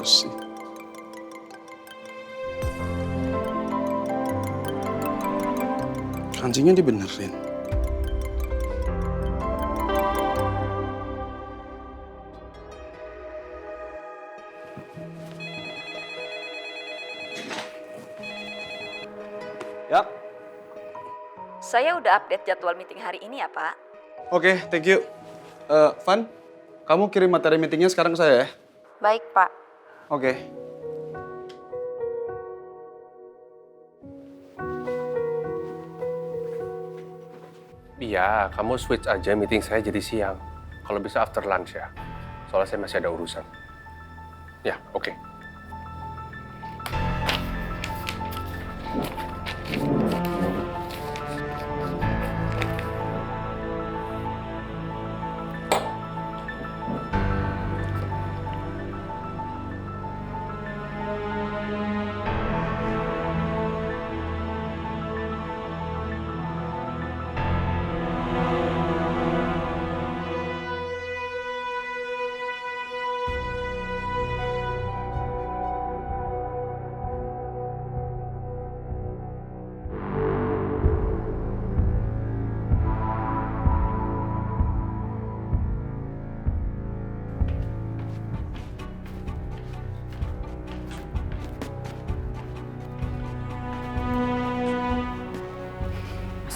bersih. Kancingnya dibenerin. Yap. Saya udah update jadwal meeting hari ini ya, Pak. Oke, thank you. Van, kamu kirim materi meetingnya sekarang ke saya ya? Baik, Pak. Oke. Iya, kamu switch aja meeting saya jadi siang. Kalau bisa after lunch ya. Soalnya saya masih ada urusan. Ya, oke.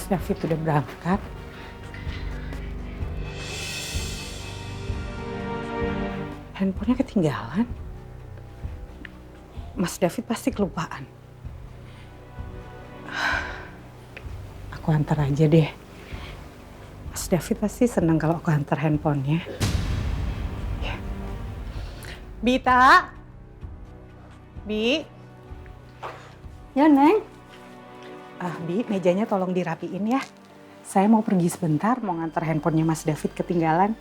Mas David udah berangkat. Handphonenya ketinggalan. Mas David pasti kelupaan. Aku antar aja deh. Mas David pasti seneng kalau aku antar handphonenya. Ya. Bita? Bi? Ya, Neng? Bi, mejanya tolong dirapiin ya. Saya mau pergi sebentar, mau ngantar handphonenya Mas David ketinggalan.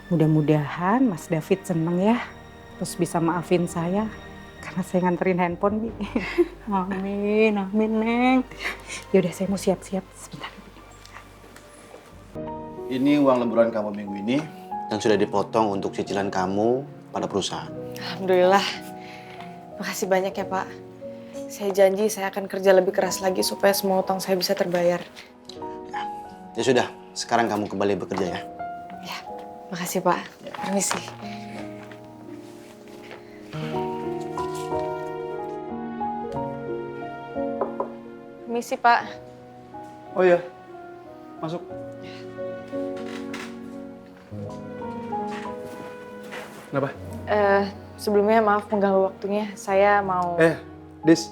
Mudah-mudahan Mas David seneng ya, terus bisa maafin saya karena saya nganterin handphone, Bi. Amin, amin, Neng. Yaudah, saya mau siap-siap sebentar. Ini uang lemburan kamu minggu ini yang sudah dipotong untuk cicilan kamu pada perusahaan. Alhamdulillah. Makasih banyak ya, Pak. Saya janji saya akan kerja lebih keras lagi supaya semua utang saya bisa terbayar. Ya sudah, sekarang kamu kembali bekerja ya. Ya, makasih Pak. Permisi. Permisi Pak. Oh iya, masuk. Kenapa? Sebelumnya maaf mengganggu waktunya. Saya mau... Dis.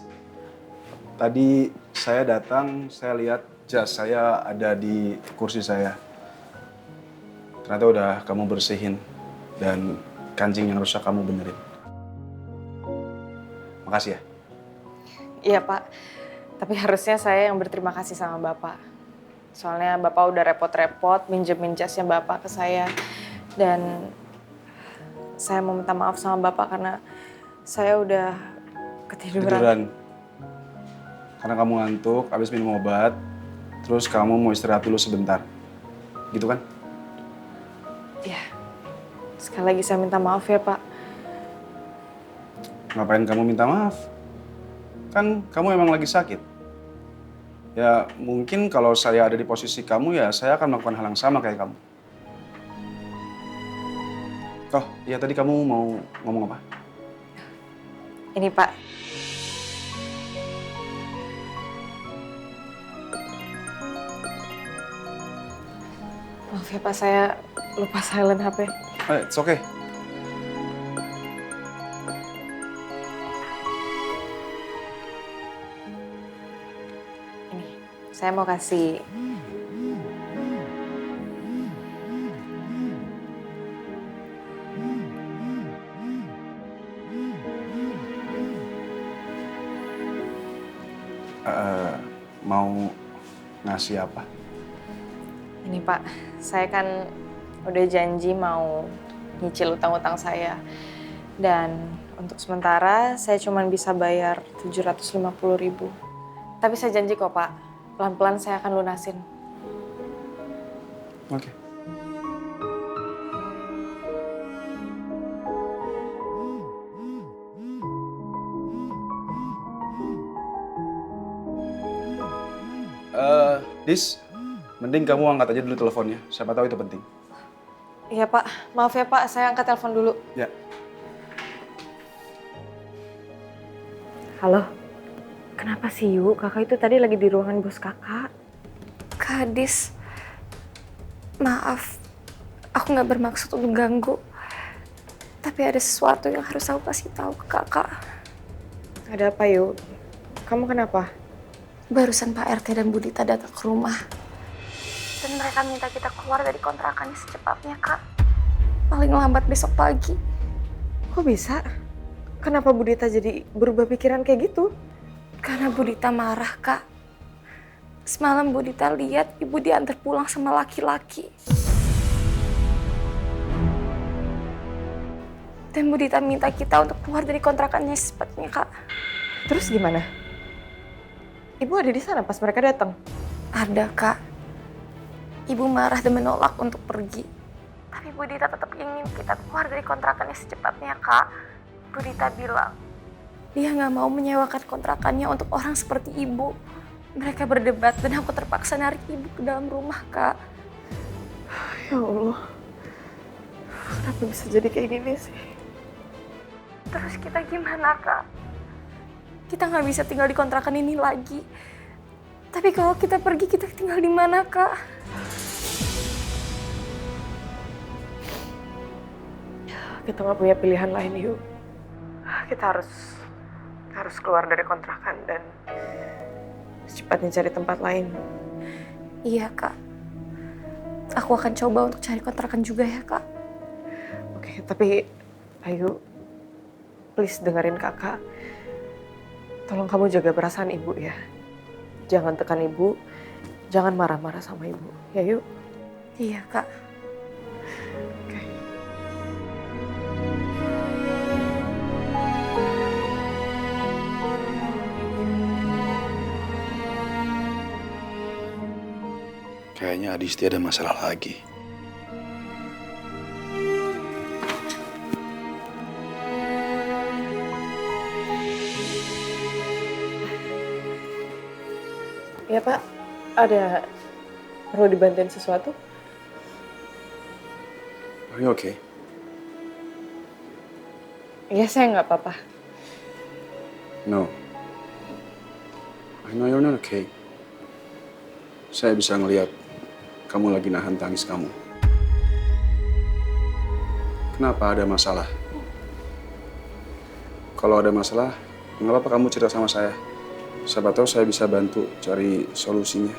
Tadi saya datang, saya lihat jas saya ada di kursi saya. Ternyata udah kamu bersihin dan kancing yang rusak kamu benerin. Makasih ya. Iya Pak. Tapi harusnya saya yang berterima kasih sama Bapak. Soalnya Bapak udah repot-repot minjemin jasnya Bapak ke saya. Dan saya mau minta maaf sama Bapak karena saya udah ketiduran. Karena kamu ngantuk, habis minum obat, terus kamu mau istirahat dulu sebentar. Gitu kan? Ya, sekali lagi saya minta maaf ya Pak. Ngapain kamu minta maaf? Kan kamu emang lagi sakit. Ya mungkin kalau saya ada di posisi kamu ya saya akan melakukan hal yang sama kayak kamu. Oh, iya tadi kamu mau ngomong apa? Ini Pak. Maaf ya Pak, saya lupa silent HP. It's okay. Ini, saya mau kasih... Mau ngasih apa? Ini Pak, saya kan udah janji mau nyicil utang-utang saya. Dan untuk sementara saya cuma bisa bayar 750.000. Tapi saya janji kok Pak, pelan-pelan saya akan lunasin. Oke. Dis, mending kamu angkat aja dulu teleponnya. Siapa tahu itu penting. Iya Pak, maaf ya Pak, saya angkat telepon dulu. Ya. Halo, kenapa sih Yu? Kakak itu tadi lagi di ruangan bos kakak. Kak Dis, maaf, aku nggak bermaksud untuk ganggu. Tapi ada sesuatu yang harus aku kasih tahu ke kakak. Ada apa Yu? Kamu kenapa? Barusan Pak RT dan Bu Dita datang ke rumah. Dan mereka minta kita keluar dari kontrakannya secepatnya, Kak. Paling lambat besok pagi. Kok bisa? Kenapa Bu Dita jadi berubah pikiran kayak gitu? Karena Bu Dita marah, Kak. Semalam Bu Dita lihat ibu diantar pulang sama laki-laki. Dan Bu Dita minta kita untuk keluar dari kontrakannya secepatnya, Kak. Terus gimana? Ibu ada di sana pas mereka datang? Ada, Kak. Ibu marah dan menolak untuk pergi. Tapi Bu Dita tetap ingin kita keluar dari kontrakannya secepatnya, Kak. Bu Dita bilang, dia nggak mau menyewakan kontrakannya untuk orang seperti ibu. Mereka berdebat dan aku terpaksa narik ibu ke dalam rumah, Kak. Ya Allah, kenapa bisa jadi kayak gini sih? Terus kita gimana, Kak? Kita nggak bisa tinggal di kontrakan ini lagi. Tapi kalau kita pergi, kita tinggal di mana, Kak? Kita nggak punya pilihan lain, Yu. Kita harus keluar dari kontrakan dan secepatnya cari tempat lain. Iya, Kak. Aku akan coba untuk cari kontrakan juga ya, Kak. Oke, tapi Ayu, please dengerin kakak. Tolong kamu jaga perasaan ibu ya. Jangan tekan ibu, jangan marah-marah sama ibu. Ya, Yu? Iya, Kak. Oke. Kayaknya Adisti ada masalah lagi. Ya, Pak. Ada perlu dibantuin sesuatu? Are you okay? Iya, saya nggak apa-apa. No. I know you're not okay. Saya bisa ngelihat kamu lagi nahan tangis kamu. Kenapa ada masalah? Kalau ada masalah, nggak apa-apa kamu cerita sama saya. Siapa tahu saya bisa bantu cari solusinya.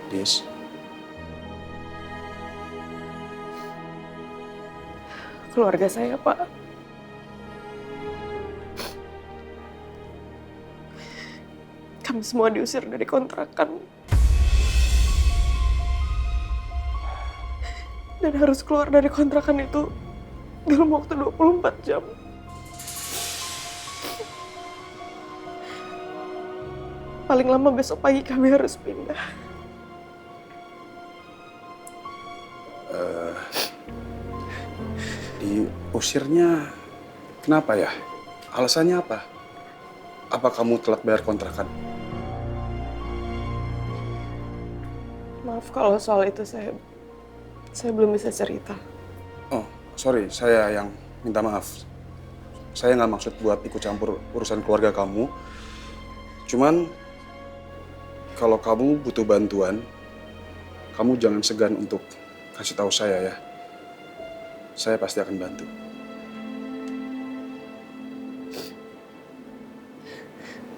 Dis, Keluarga saya, Pak. Kami semua diusir dari kontrakan. Dan harus keluar dari kontrakan itu dalam waktu 24 jam. Paling lama besok pagi kami harus pindah. diusirnya kenapa ya? Alasannya apa? Apa kamu telat bayar kontrakan? Maaf kalau soal itu saya belum bisa cerita. Oh, sorry, saya yang minta maaf. Saya nggak maksud buat ikut campur urusan keluarga kamu. Cuman, kalau kamu butuh bantuan, kamu jangan segan untuk kasih tahu saya ya. Saya pasti akan bantu.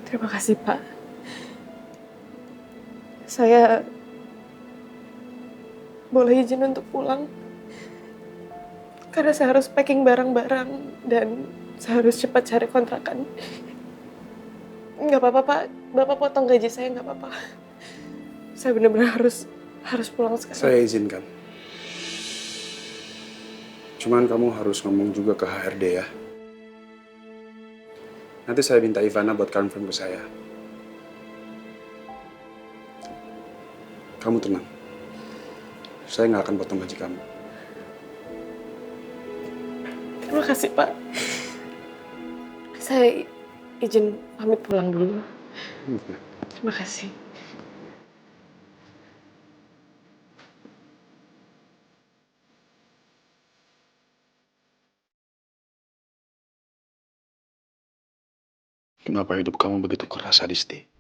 Terima kasih, Pak. Saya boleh izin untuk pulang? Karena saya harus packing barang-barang dan saya harus cepat cari kontrakan. Nggak apa-apa, Pak. Bapak potong gaji saya, nggak apa-apa. Saya benar-benar harus pulang sekarang. Saya izinkan. Cuman kamu harus ngomong juga ke HRD ya. Nanti saya minta Ivana buat confirm ke saya. Kamu tenang. Saya nggak akan potong gaji kamu. Terima kasih, Pak. Saya izin pamit pulang dulu. Terima kasih. Kenapa hidup kamu begitu keras, Adisti?